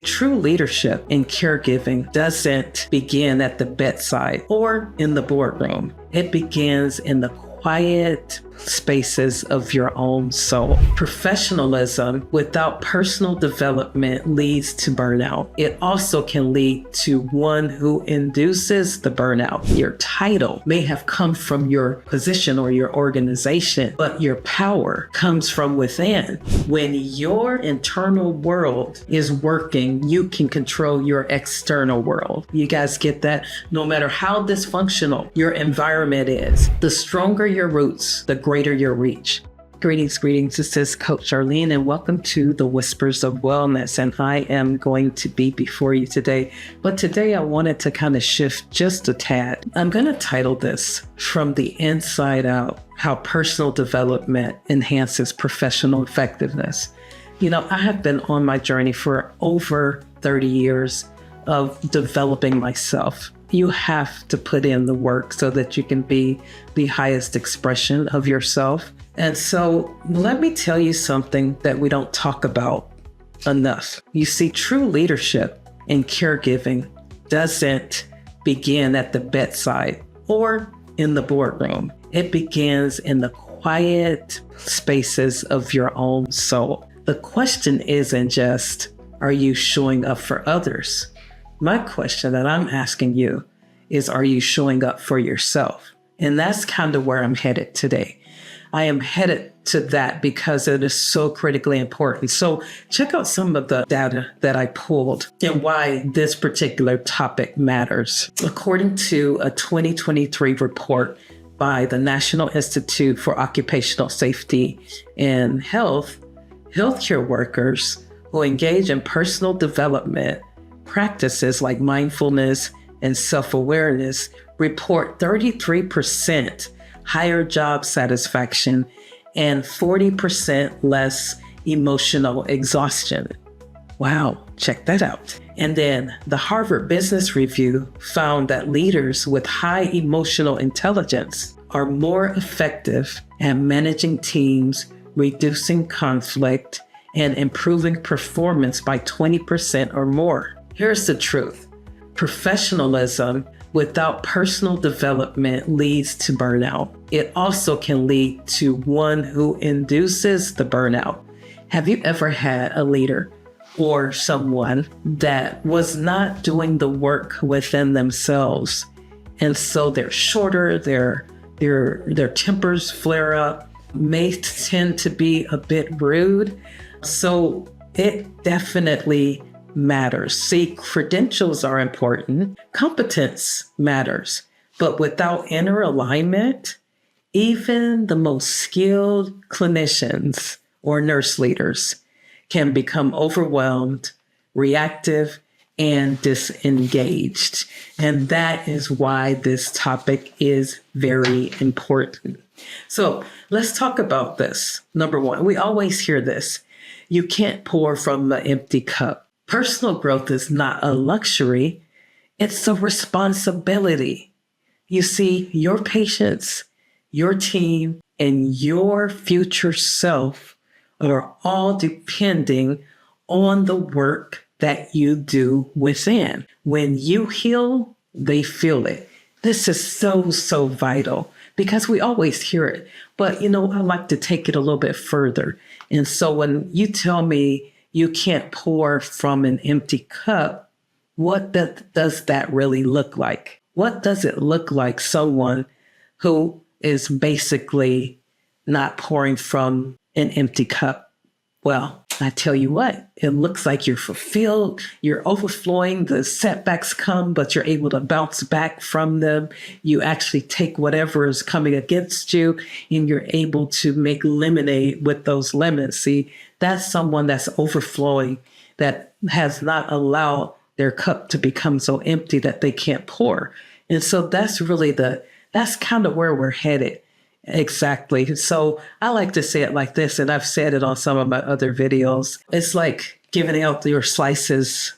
True leadership in caregiving doesn't begin at the bedside or in the boardroom. It begins in the quiet spaces of your own soul. Professionalism without personal development leads to burnout. It also can lead to one who induces the burnout. Your title may have come from your position or your organization, but your power comes from within. When your internal world is working, you can control your external world. You guys get that? No matter how dysfunctional your environment is, the stronger your roots, the greater your reach. Greetings. This is Coach Charlene, and welcome to the Whispers of Wellness. And I am going to be before you today. But today I wanted to kind of shift just a tad. I'm going to title this From the Inside Out, How Personal Development Enhances Professional Effectiveness. You know, I have been on my journey for over 30 years of developing myself. You have to put in the work so that you can be the highest expression of yourself. And so let me tell you something that we don't talk about enough. You see, true leadership in caregiving doesn't begin at the bedside or in the boardroom. It begins in the quiet spaces of your own soul. The question isn't just, are you showing up for others? My question that I'm asking you is, are you showing up for yourself? And that's kind of where I'm headed today. I am headed to that because it is so critically important. So check out some of the data that I pulled and why this particular topic matters. According to a 2023 report by the National Institute for Occupational Safety and Health, healthcare workers who engage in personal development practices like mindfulness and self-awareness report 33% higher job satisfaction and 40% less emotional exhaustion. Wow, check that out. And then the Harvard Business Review found that leaders with high emotional intelligence are more effective at managing teams, reducing conflict, and improving performance by 20% or more. Here's the truth. Professionalism without personal development leads to burnout. It also can lead to one who induces the burnout. Have you ever had a leader or someone that was not doing the work within themselves? And so they're shorter, their tempers flare up, may tend to be a bit rude. So it definitely matters. See, credentials are important. Competence matters. But without inner alignment, even the most skilled clinicians or nurse leaders can become overwhelmed, reactive, and disengaged. And that is why this topic is very important. So let's talk about this. Number one, we always hear this. You can't pour from the empty cup. Personal growth is not a luxury. It's a responsibility. You see, your patients, your team, and your future self are all depending on the work that you do within. When you heal, they feel it. This is so vital because we always hear it. But, you know, I like to take it a little bit further. And so when you tell me you can't pour from an empty cup, what does that really look like? What does it look like someone who is basically not pouring from an empty cup? Well, I tell you what, it looks like you're fulfilled, you're overflowing, the setbacks come, but you're able to bounce back from them. You actually take whatever is coming against you and you're able to make lemonade with those lemons. See, that's someone that's overflowing, that has not allowed their cup to become so empty that they can't pour. And so that's really that's kind of where we're headed. Exactly. So I like to say it like this, and I've said it on some of my other videos. It's like giving out your slices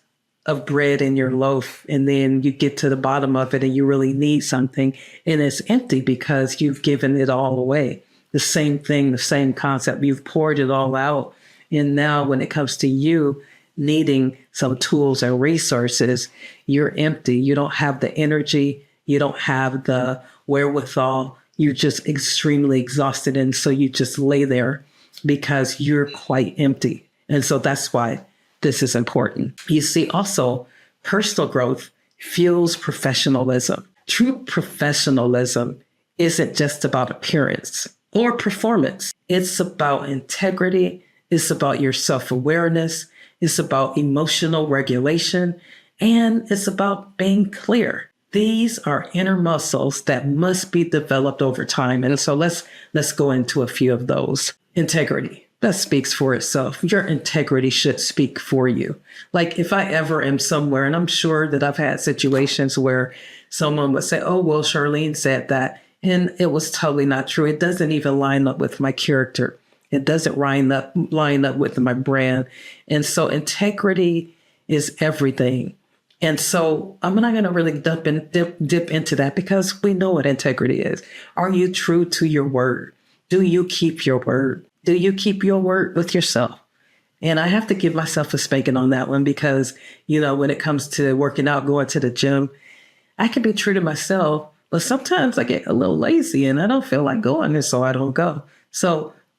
of bread in your loaf, and then you get to the bottom of it and you really need something, and it's empty because you've given it all away. The same thing, the same concept. You've poured it all out. And now when it comes to you, needing some tools and resources, you're empty. You don't have the energy. You don't have the wherewithal. You're just extremely exhausted. And so you just lay there because you're quite empty. And so that's why this is important. You see, also, personal growth fuels professionalism. True professionalism isn't just about appearance or performance. It's about integrity. It's about your self-awareness. It's about emotional regulation. And it's about being clear. These are inner muscles that must be developed over time. And so let's go into a few of those. Integrity. That speaks for itself. Your integrity should speak for you. Like if I ever am somewhere, and I'm sure that I've had situations where someone would say, oh, well, Charlene said that. And it was totally not true. It doesn't even line up with my character. It doesn't line up with my brand. And so integrity is everything. And so I'm not going to really dip into that because we know what integrity is. Are you true to your word? Do you keep your word? Do you keep your word with yourself? And I have to give myself a spanking on that one because, when it comes to working out, going to the gym, I can be true to myself, but sometimes I get a little lazy and I don't feel like going, and so I don't go.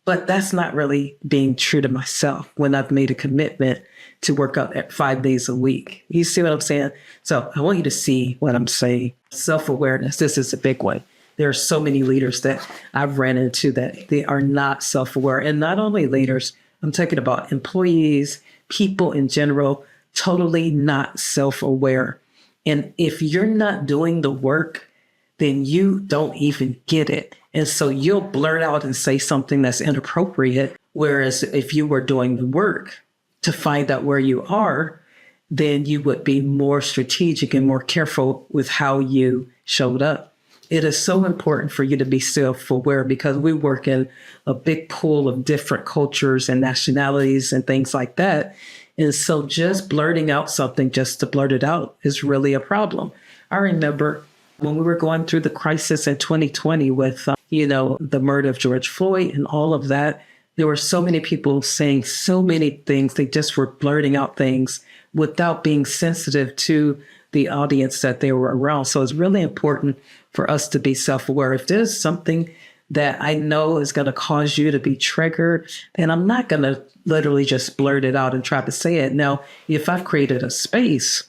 But that's not really being true to myself when I've made a commitment to work out at 5 days a week. You see what I'm saying? So I want you to see what I'm saying. Self-awareness, this is a big one. There are so many leaders that I've ran into that they are not self-aware. And not only leaders, I'm talking about employees, people in general, totally not self-aware. And if you're not doing the work, then you don't even get it. And so you'll blurt out and say something that's inappropriate. Whereas if you were doing the work to find out where you are, then you would be more strategic and more careful with how you showed up. It is so important for you to be self-aware because we work in a big pool of different cultures and nationalities and things like that. And so just blurting out something just to blurt it out is really a problem. I remember when we were going through the crisis in 2020 with, the murder of George Floyd and all of that, there were so many people saying so many things. They just were blurting out things without being sensitive to the audience that they were around. So it's really important for us to be self-aware. If there's something that I know is going to cause you to be triggered, then I'm not going to literally just blurt it out and try to say it. Now, if I've created a space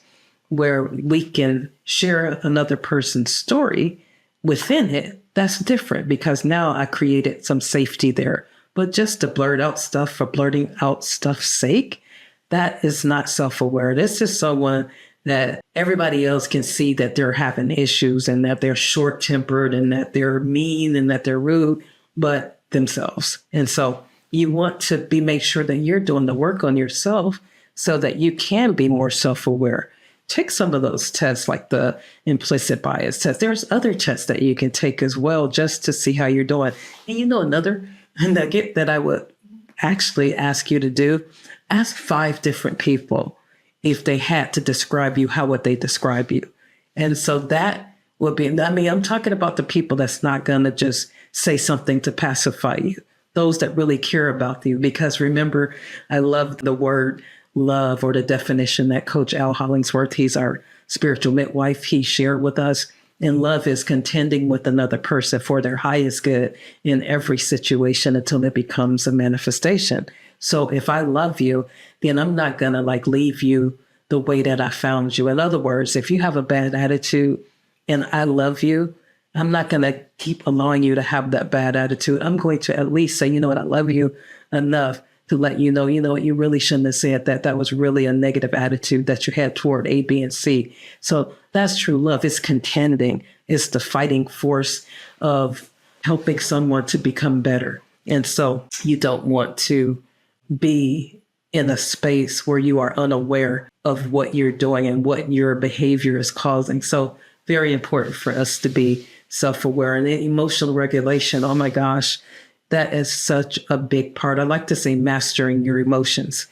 where we can share another person's story within it, that's different because now I created some safety there. But just to blurt out stuff for blurting out stuff's sake, that is not self-aware. This is someone that everybody else can see that they're having issues and that they're short-tempered and that they're mean and that they're rude, but themselves. And so you want to make sure that you're doing the work on yourself so that you can be more self-aware. Take some of those tests like the implicit bias test. There's other tests that you can take as well just to see how you're doing. And another nugget that I would actually ask you to do, ask 5 different people. If they had to describe you, how would they describe you? And so that would be, I'm talking about the people that's not going to just say something to pacify you, those that really care about you. Because remember, I love the word love, or the definition that Coach Al Hollingsworth, he's our spiritual midwife, he shared with us. And love is contending with another person for their highest good in every situation until it becomes a manifestation. So if I love you, then I'm not going to leave you the way that I found you. In other words, if you have a bad attitude and I love you, I'm not going to keep allowing you to have that bad attitude. I'm going to at least say, I love you enough to let you know what, you really shouldn't have said that. That was really a negative attitude that you had toward A, B, and C. So that's true love. It's contending. It's the fighting force of helping someone to become better. And so you don't want to be in a space where you are unaware of what you're doing and what your behavior is causing. So very important for us to be self-aware. And emotional regulation, oh my gosh, that is such a big part. I like to say mastering your emotions,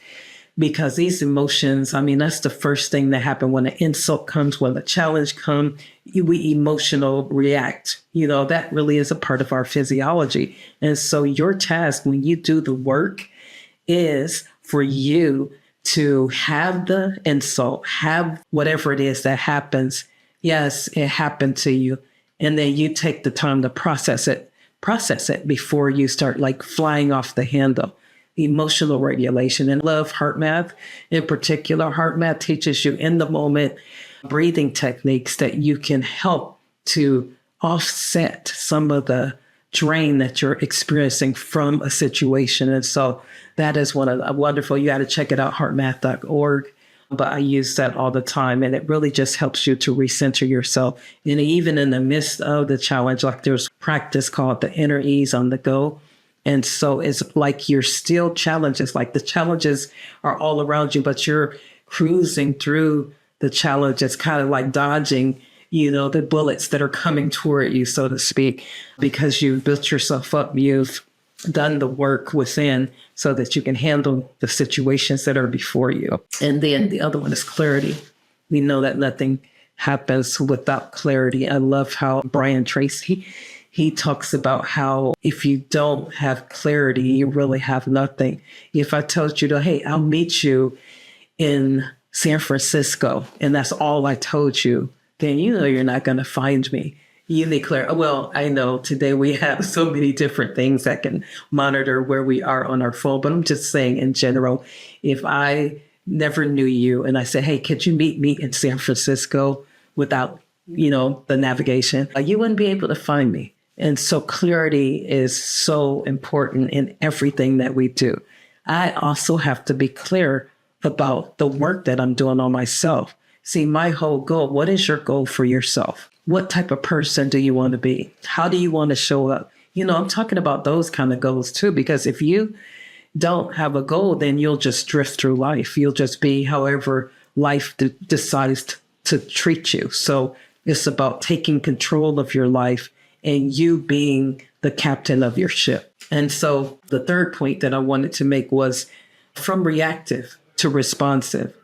because these emotions, that's the first thing that happens when an insult comes, when a challenge comes, we emotional react. That really is a part of our physiology. And so your task when you do the work is for you to have the insult, have whatever it is that happens. Yes, it happened to you. And then you take the time to process it before you start like flying off the handle. Emotional regulation, and love heart math in particular. Heart math teaches you in the moment breathing techniques that you can help to offset some of the drain that you're experiencing from a situation. And so that is one of the wonderful, you got to check it out, heartmath.org. But I use that all the time, and it really just helps you to recenter yourself. And even in the midst of the challenge, like there's practice called the inner ease on the go. And so it's like you're still challenges, like the challenges are all around you, but you're cruising through the challenge. It's kind of like dodging, the bullets that are coming toward you, so to speak, because you've built yourself up. You've done the work within so that you can handle the situations that are before you. And then the other one is clarity. We know that nothing happens without clarity. I love how Brian Tracy, he talks about how if you don't have clarity, you really have nothing. If I told you hey, I'll meet you in San Francisco, and that's all I told you, then you're not going to find me. You declare, well, I know today we have so many different things that can monitor where we are on our phone, but I'm just saying in general, if I never knew you and I said, hey, could you meet me in San Francisco without, the navigation, you wouldn't be able to find me. And so clarity is so important in everything that we do. I also have to be clear about the work that I'm doing on myself. See, my whole goal, what is your goal for yourself? What type of person do you want to be? How do you want to show up? I'm talking about those kind of goals too, because if you don't have a goal, then you'll just drift through life. You'll just be however life decides to treat you. So it's about taking control of your life and you being the captain of your ship. And so the third point that I wanted to make was from reactive to responsive.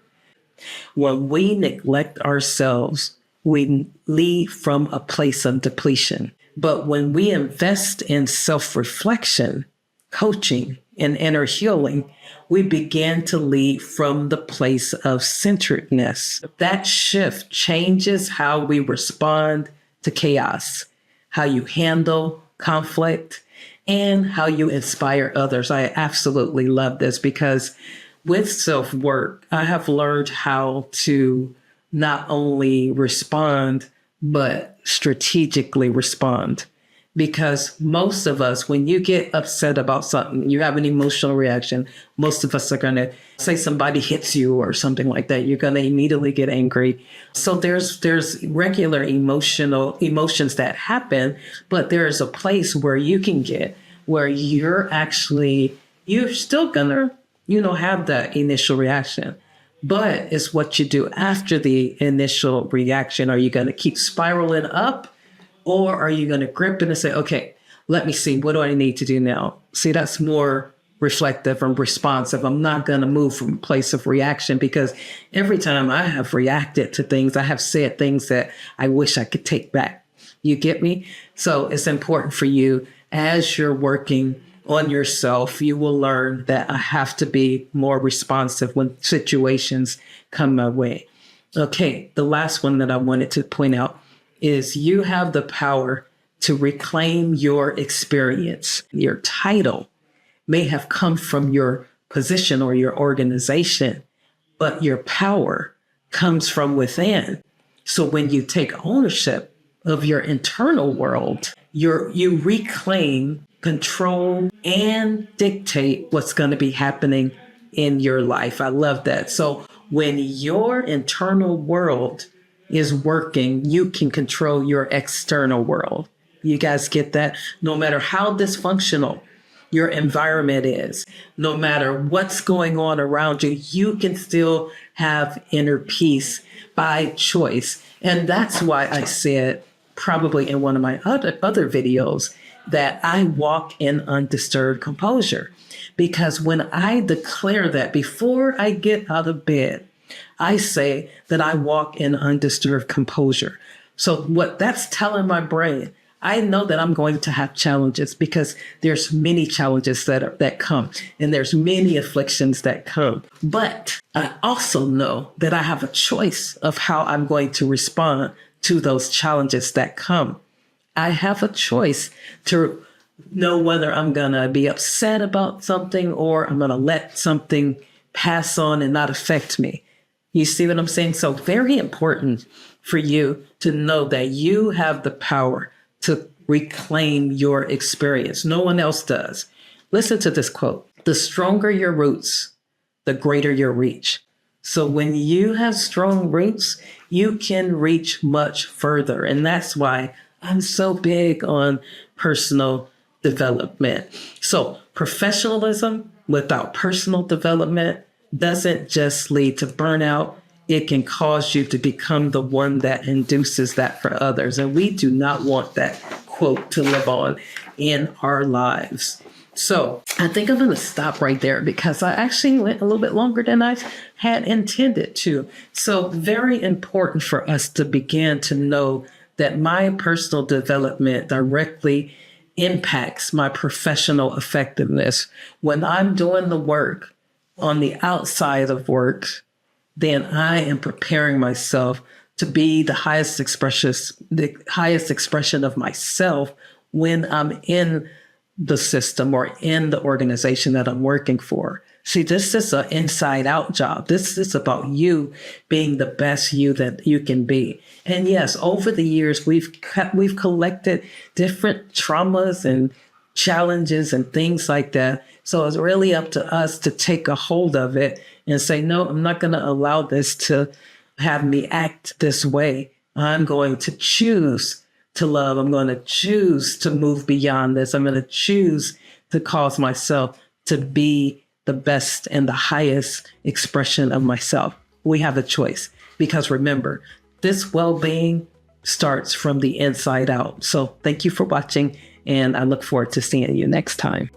When we neglect ourselves, we lead from a place of depletion. But when we invest in self-reflection, coaching, and inner healing, we begin to lead from the place of centeredness. That shift changes how we respond to chaos, how you handle conflict, and how you inspire others. I absolutely love this because with self-work, I have learned how to not only respond, but strategically respond. Because most of us, when you get upset about something, you have an emotional reaction, most of us are going to say somebody hits you or something like that. You're going to immediately get angry. So there's regular emotions that happen, but there's a place where you can get where you're still going to, have that initial reaction. But it's what you do after the initial reaction. Are you going to keep spiraling up? Or are you going to grip it and say, okay, let me see, what do I need to do now? See, that's more reflective and responsive. I'm not going to move from a place of reaction because every time I have reacted to things, I have said things that I wish I could take back. You get me? So it's important for you as you're working on yourself, you will learn that I have to be more responsive when situations come my way. Okay, the last one that I wanted to point out is you have the power to reclaim your experience. Your title may have come from your position or your organization, but your power comes from within. So when you take ownership of your internal world, you reclaim control and dictate what's going to be happening in your life. I love that. So when your internal world is working, you can control your external world. You guys get that? No matter how dysfunctional your environment is, no matter what's going on around you, you can still have inner peace by choice. And that's why I said, probably in one of my other videos, that I walk in undisturbed composure. Because when I declare that before I get out of bed, I say that I walk in undisturbed composure. So what that's telling my brain, I know that I'm going to have challenges because there's many challenges that come, and there's many afflictions that come. But I also know that I have a choice of how I'm going to respond to those challenges that come. I have a choice to know whether I'm going to be upset about something or I'm going to let something pass on and not affect me. You see what I'm saying? So very important for you to know that you have the power to reclaim your experience. No one else does. Listen to this quote. The stronger your roots, the greater your reach. So when you have strong roots, you can reach much further. And that's why I'm so big on personal development. So professionalism without personal development doesn't just lead to burnout. It can cause you to become the one that induces that for others. And we do not want that quote to live on in our lives. So I think I'm going to stop right there because I actually went a little bit longer than I had intended to. So very important for us to begin to know that my personal development directly impacts my professional effectiveness. When I'm doing the work on the outside of work, then I am preparing myself to be the highest expression of myself when I'm in the system or in the organization that I'm working for. See, this is an inside out job. This is about you being the best you that you can be. And yes, over the years, we've collected different traumas and challenges and things like that. So it's really up to us to take a hold of it and say, no, I'm not going to allow this to have me act this way. I'm going to choose to love. I'm going to choose to move beyond this. I'm going to choose to cause myself to be the best and the highest expression of myself. We have a choice because remember, this well-being starts from the inside out. So thank you for watching, and I look forward to seeing you next time.